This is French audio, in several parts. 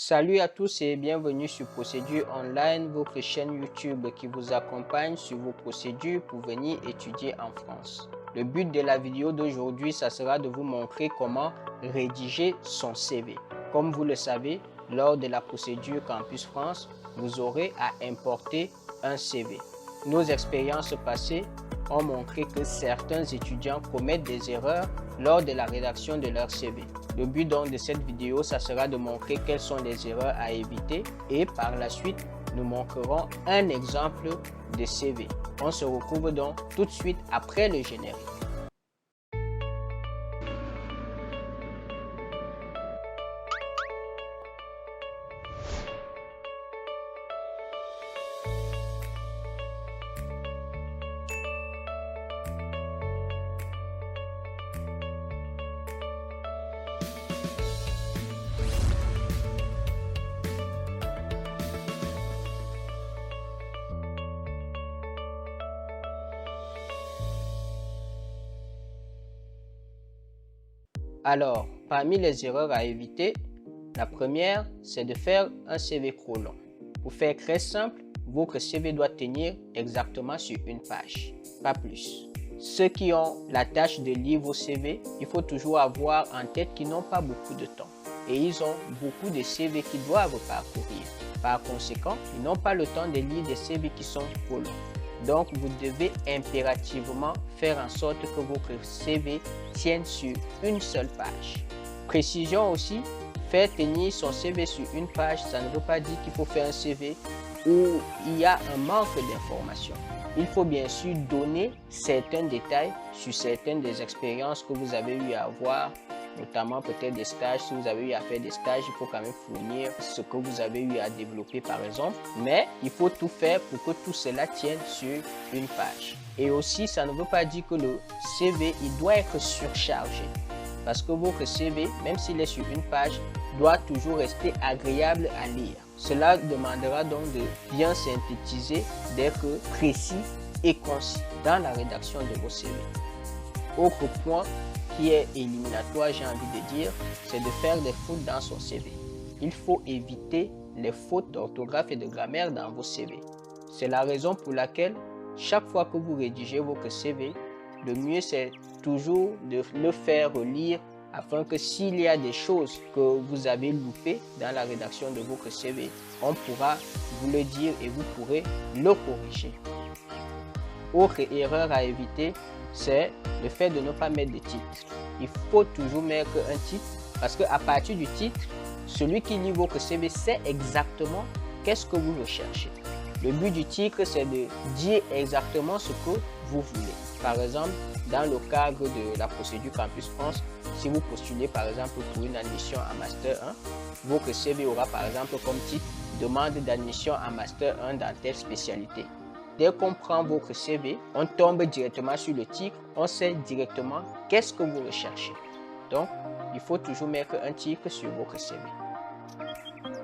Salut à tous et bienvenue sur Procédure Online, votre chaîne YouTube qui vous accompagne sur vos procédures pour venir étudier en France. Le but de la vidéo d'aujourd'hui, ça sera de vous montrer comment rédiger son CV. Comme vous le savez, lors de la procédure Campus France, vous aurez à importer un CV. Nos expériences passées ont montré que certains étudiants commettent des erreurs lors de la rédaction de leur CV. Le but donc de cette vidéo, ça sera de montrer quelles sont les erreurs à éviter et par la suite, nous montrerons un exemple de CV. On se retrouve donc tout de suite après le générique. Alors, parmi les erreurs à éviter, la première, c'est de faire un CV trop long. Pour faire très simple, votre CV doit tenir exactement sur une page, pas plus. Ceux qui ont la tâche de lire vos CV, il faut toujours avoir en tête qu'ils n'ont pas beaucoup de temps et ils ont beaucoup de CV qu'ils doivent parcourir. Par conséquent, ils n'ont pas le temps de lire des CV qui sont trop longs. Donc, vous devez impérativement faire en sorte que votre CV tienne sur une seule page. Précision aussi, faire tenir son CV sur une page, ça ne veut pas dire qu'il faut faire un CV où il y a un manque d'informations. Il faut bien sûr donner certains détails sur certaines des expériences que vous avez eu à avoir, notamment peut-être des stages. Si vous avez eu à faire des stages, il faut quand même fournir ce que vous avez eu à développer par exemple. Mais il faut tout faire pour que tout cela tienne sur une page. Et aussi, ça ne veut pas dire que le CV, il doit être surchargé. Parce que votre CV, même s'il est sur une page, doit toujours rester agréable à lire. Cela demandera donc de bien synthétiser, d'être précis et concis dans la rédaction de vos CV. Autre point qui est éliminatoire, j'ai envie de dire, c'est de faire des fautes dans son CV. Il faut éviter les fautes d'orthographe et de grammaire dans vos CV. C'est la raison pour laquelle, chaque fois que vous rédigez votre CV, le mieux c'est toujours de le faire relire afin que s'il y a des choses que vous avez loupées dans la rédaction de votre CV, on pourra vous le dire et vous pourrez le corriger. Autre erreur à éviter, c'est le fait de ne pas mettre de titre. Il faut toujours mettre un titre parce qu'à partir du titre, celui qui lit votre CV sait exactement qu'est-ce que vous recherchez. Le but du titre, c'est de dire exactement ce que vous voulez. Par exemple, dans le cadre de la procédure Campus France, si vous postulez par exemple pour une admission en Master 1, votre CV aura par exemple comme titre « Demande d'admission en Master 1 dans telle spécialité ». Dès qu'on prend votre CV, on tombe directement sur le titre, on sait directement qu'est-ce que vous recherchez. Donc, il faut toujours mettre un titre sur votre CV.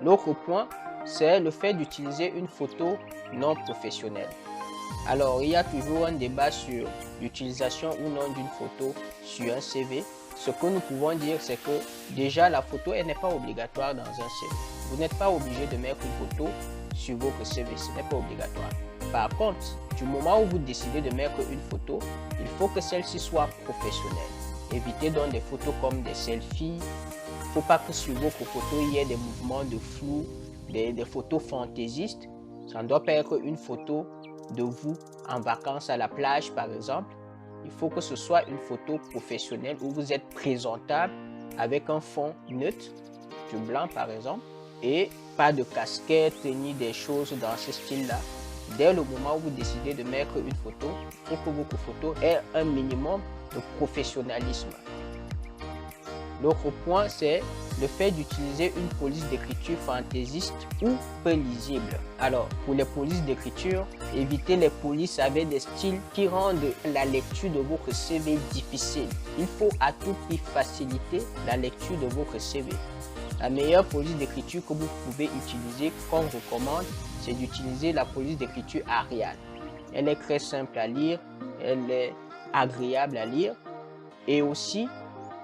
L'autre point, c'est le fait d'utiliser une photo non professionnelle. Alors, il y a toujours un débat sur l'utilisation ou non d'une photo sur un CV. Ce que nous pouvons dire, c'est que déjà, la photo, elle n'est pas obligatoire dans un CV. Vous n'êtes pas obligé de mettre une photo sur votre CV, ce n'est pas obligatoire. Par contre, du moment où vous décidez de mettre une photo, il faut que celle-ci soit professionnelle. Évitez donc des photos comme des selfies. Il ne faut pas que sur votre photo, il y ait des mouvements de flou, des photos fantaisistes. Ça ne doit pas être une photo de vous en vacances à la plage, par exemple. Il faut que ce soit une photo professionnelle où vous êtes présentable avec un fond neutre, du blanc par exemple, et pas de casquette ni des choses dans ce style-là. Dès le moment où vous décidez de mettre une photo, il faut que votre photo ait un minimum de professionnalisme. L'autre point, c'est le fait d'utiliser une police d'écriture fantaisiste ou peu lisible. Alors, pour les polices d'écriture, évitez les polices avec des styles qui rendent la lecture de votre CV difficile. Il faut à tout prix faciliter la lecture de votre CV. La meilleure police d'écriture que vous pouvez utiliser, qu'on recommande, c'est d'utiliser la police d'écriture Arial. Elle est très simple à lire, elle est agréable à lire et aussi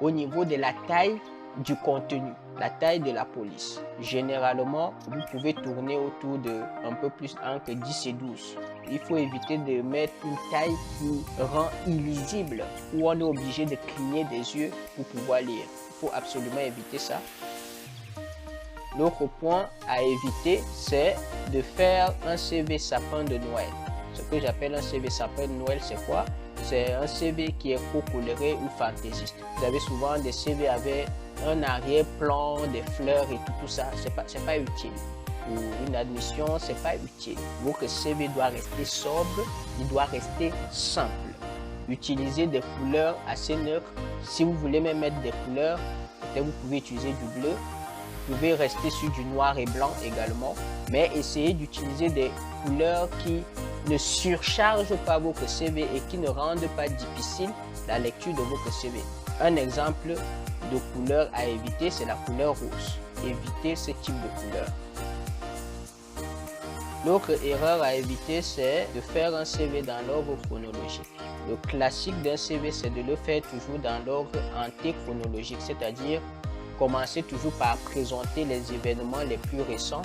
au niveau de la taille du contenu. la taille de la police. Généralement, vous pouvez tourner autour de un peu plus entre 10 et 12. Il faut éviter de mettre une taille qui rend illisible, où on est obligé de cligner des yeux pour pouvoir lire. Il faut absolument éviter ça. L'autre point à éviter, c'est de faire un CV sapin de Noël. Ce que j'appelle un CV sapin de Noël, c'est quoi? C'est un CV qui est trop coloré ou fantaisiste. Vous avez souvent des CV avec un arrière-plan, des fleurs et tout ça. C'est pas utile. Pour une admission, c'est pas utile. Votre CV doit rester sobre, il doit rester simple. Utilisez des couleurs assez neutres. Si vous voulez même mettre des couleurs, peut-être vous pouvez utiliser du bleu. Vous pouvez rester sur du noir et blanc également, mais essayez d'utiliser des couleurs qui ne surchargent pas votre CV et qui ne rendent pas difficile la lecture de votre CV. Un exemple de couleur à éviter, c'est la couleur rose. Évitez ce type de couleur. L'autre erreur à éviter, c'est de faire un CV dans l'ordre chronologique. Le classique d'un CV, c'est de le faire toujours dans l'ordre antéchronologique, c'est-à-dire commencez toujours par présenter les événements les plus récents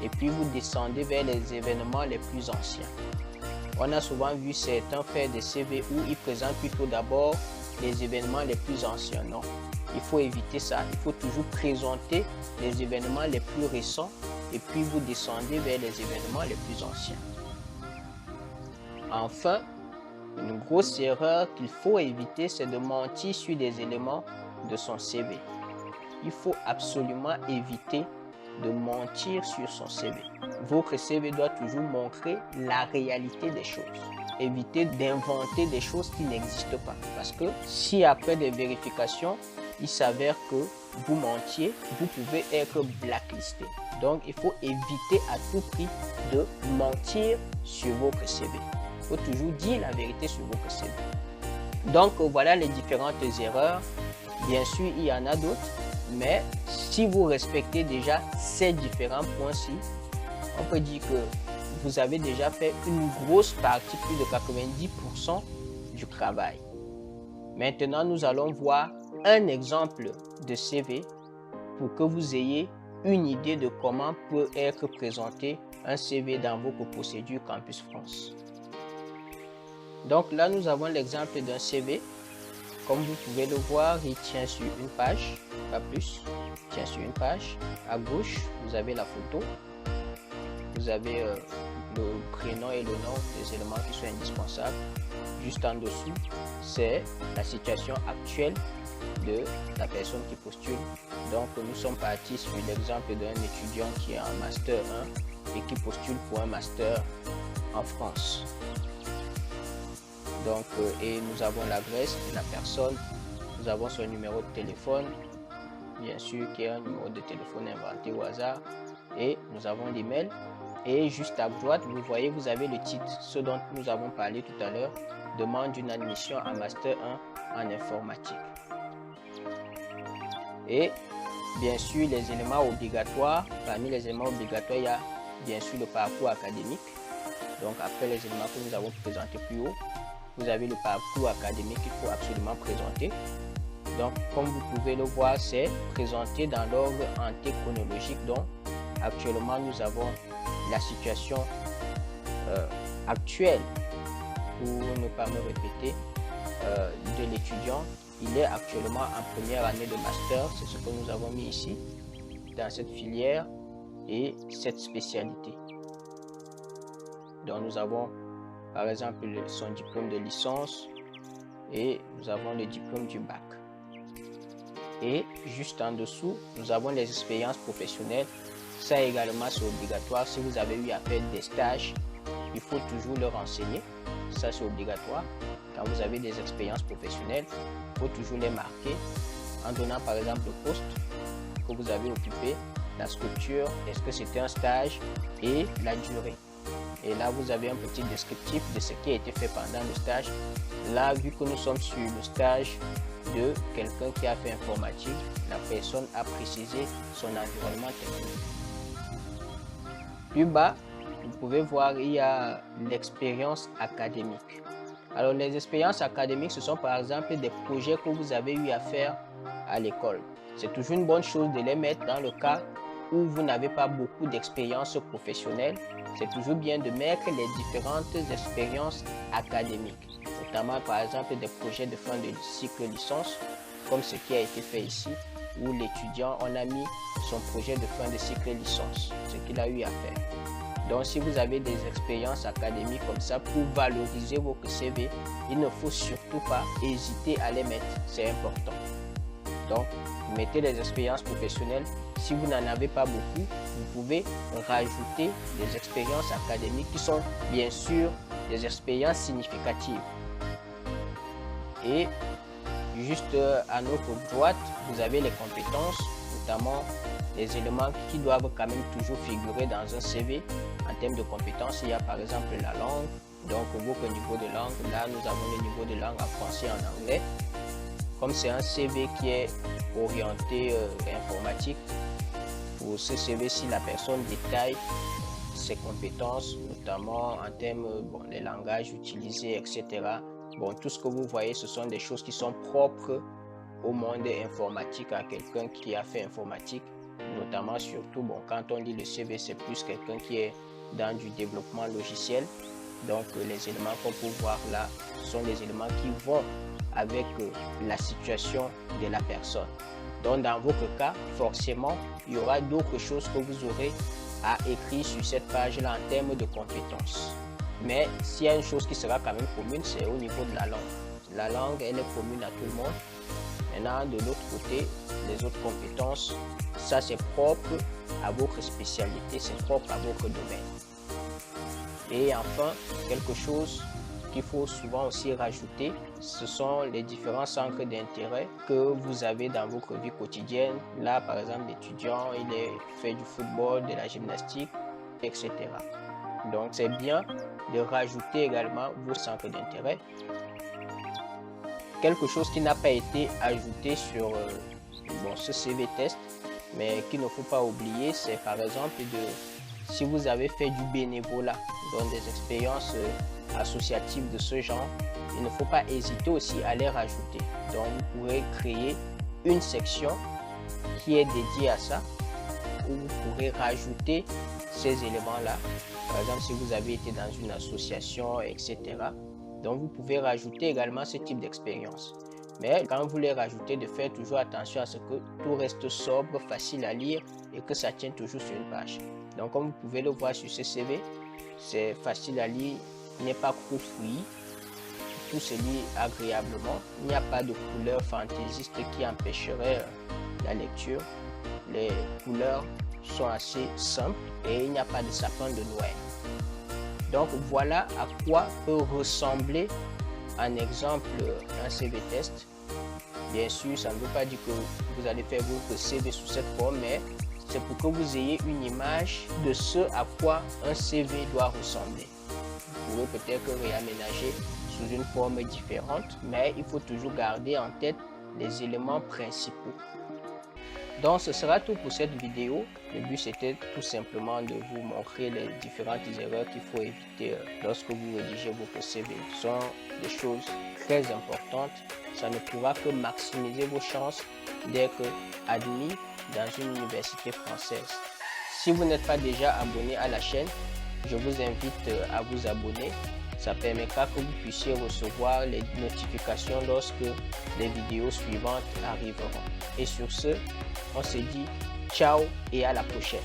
et puis vous descendez vers les événements les plus anciens. On a souvent vu certains faire des CV où ils présentent plutôt d'abord les événements les plus anciens. Non, il faut éviter ça. Il faut toujours présenter les événements les plus récents et puis vous descendez vers les événements les plus anciens. Enfin, une grosse erreur qu'il faut éviter, c'est de mentir sur des éléments de son CV. Il faut absolument éviter de mentir sur son CV. Votre CV doit toujours montrer la réalité des choses. Évitez d'inventer des choses qui n'existent pas. Parce que si après des vérifications, il s'avère que vous mentiez, vous pouvez être blacklisté. Donc, il faut éviter à tout prix de mentir sur votre CV. Il faut toujours dire la vérité sur votre CV. Donc, voilà les différentes erreurs. Bien sûr, il y en a d'autres. Mais si vous respectez déjà ces différents points-ci, on peut dire que vous avez déjà fait une grosse partie, plus de 90% du travail. Maintenant, nous allons voir un exemple de CV pour que vous ayez une idée de comment peut être présenté un CV dans votre procédure Campus France. Donc là, nous avons l'exemple d'un CV. Comme vous pouvez le voir, il tient sur une page, pas plus, il tient sur une page. À gauche, vous avez la photo, vous avez le prénom et le nom des éléments qui sont indispensables. Juste en dessous, c'est la situation actuelle de la personne qui postule. Donc, nous sommes partis sur l'exemple d'un étudiant qui est en Master 1 et qui postule pour un Master en France. Donc, et nous avons l'adresse de la personne, nous avons son numéro de téléphone, bien sûr qui est un numéro de téléphone inventé au hasard, et nous avons l'email. Et juste à droite, vous voyez, vous avez le titre, ce dont nous avons parlé tout à l'heure, demande d'une admission en Master 1 en informatique. Et bien sûr, les éléments obligatoires, parmi les éléments obligatoires, il y a bien sûr le parcours académique. Donc, après les éléments que nous avons présentés plus haut, vous avez le parcours académique qu'il faut absolument présenter. Donc, comme vous pouvez le voir, c'est présenté dans l'ordre antéchronologique. Donc, actuellement, nous avons la situation actuelle, pour ne pas me répéter, de l'étudiant. Il est actuellement en première année de master, c'est ce que nous avons mis ici, dans cette filière et cette spécialité. Donc, nous avons par exemple son diplôme de licence et nous avons le diplôme du bac. Et juste en dessous, nous avons les expériences professionnelles. Ça également, c'est obligatoire. Si vous avez eu à faire des stages, il faut toujours le renseigner. Ça, c'est obligatoire. Quand vous avez des expériences professionnelles, il faut toujours les marquer en donnant par exemple le poste que vous avez occupé, la structure, est-ce que c'était un stage et la durée. Et là, vous avez un petit descriptif de ce qui a été fait pendant le stage. Là, vu que nous sommes sur le stage de quelqu'un qui a fait informatique, la personne a précisé son environnement technique. Plus bas, vous pouvez voir, il y a l'expérience académique. Alors, les expériences académiques, ce sont par exemple des projets que vous avez eu à faire à l'école. c'est toujours une bonne chose de les mettre dans le cas où vous n'avez pas beaucoup d'expérience professionnelle. C'est toujours bien de mettre les différentes expériences académiques, notamment par exemple des projets de fin de cycle licence, comme ce qui a été fait ici, où l'étudiant en a mis son projet de fin de cycle licence, ce qu'il a eu à faire. Donc si vous avez des expériences académiques comme ça pour valoriser votre CV, il ne faut surtout pas hésiter à les mettre, c'est important. Donc vous mettez les expériences professionnelles. Si vous n'en avez pas beaucoup, vous pouvez rajouter des expériences académiques qui sont bien sûr des expériences significatives. Et juste à notre droite, vous avez les compétences, notamment les éléments qui doivent quand même toujours figurer dans un CV. En termes de compétences, il y a par exemple la langue, donc votre niveau de langue. Là, nous avons le niveau de langue en français et en anglais. Comme c'est un CV qui est orienté informatique, pour ce CV, si la personne détaille ses compétences, notamment en termes des langages utilisés, etc. Bon, tout ce que vous voyez, ce sont des choses qui sont propres au monde informatique, à quelqu'un qui a fait informatique. Notamment, surtout, quand on lit le CV, c'est plus quelqu'un qui est dans du développement logiciel. Donc, les éléments qu'on peut voir là sont les éléments qui vont avec la situation de la personne. Donc, dans votre cas, forcément, il y aura d'autres choses que vous aurez à écrire sur cette page-là en termes de compétences. Mais s'il y a une chose qui sera quand même commune, c'est au niveau de la langue. La langue, elle est commune à tout le monde. Maintenant, de l'autre côté, les autres compétences, ça c'est propre à votre spécialité, c'est propre à votre domaine. Et enfin, quelque chose qu'il faut souvent aussi rajouter, ce sont les différents centres d'intérêt que vous avez dans votre vie quotidienne. Là, par exemple, l'étudiant, il fait du football, de la gymnastique, etc. Donc, c'est bien de rajouter également vos centres d'intérêt. Quelque chose qui n'a pas été ajouté sur ce CV test, mais qu'il ne faut pas oublier, c'est par exemple si vous avez fait du bénévolat, donc des expériences associatives de ce genre, il ne faut pas hésiter aussi à les rajouter. Donc vous pourrez créer une section qui est dédiée à ça, où vous pourrez rajouter ces éléments-là. Par exemple, si vous avez été dans une association, etc. Donc vous pouvez rajouter également ce type d'expérience. Mais quand vous les rajoutez, de faire toujours attention à ce que tout reste sobre, facile à lire et que ça tienne toujours sur une page. Donc comme vous pouvez le voir sur ce CV, c'est facile à lire, il n'est pas trop fouillis, tout se lit agréablement. Il n'y a pas de couleurs fantaisistes qui empêcheraient la lecture. Les couleurs sont assez simples et il n'y a pas de sapin de Noël. Donc voilà à quoi peut ressembler en exemple un CV test. Bien sûr, ça ne veut pas dire que vous allez faire votre CV sous cette forme, mais c'est pour que vous ayez une image de ce à quoi un CV doit ressembler. Vous pouvez peut-être réaménager sous une forme différente, mais il faut toujours garder en tête les éléments principaux. Donc ce sera tout pour cette vidéo. Le but c'était tout simplement de vous montrer les différentes erreurs qu'il faut éviter lorsque vous rédigez votre CV. Ce sont des choses très importantes. Ça ne pourra que maximiser vos chances d'être admis dans une université française. Si vous n'êtes pas déjà abonné à la chaîne, je vous invite à vous abonner. Ça permettra que vous puissiez recevoir les notifications lorsque les vidéos suivantes arriveront. Et sur ce, on se dit ciao et à la prochaine.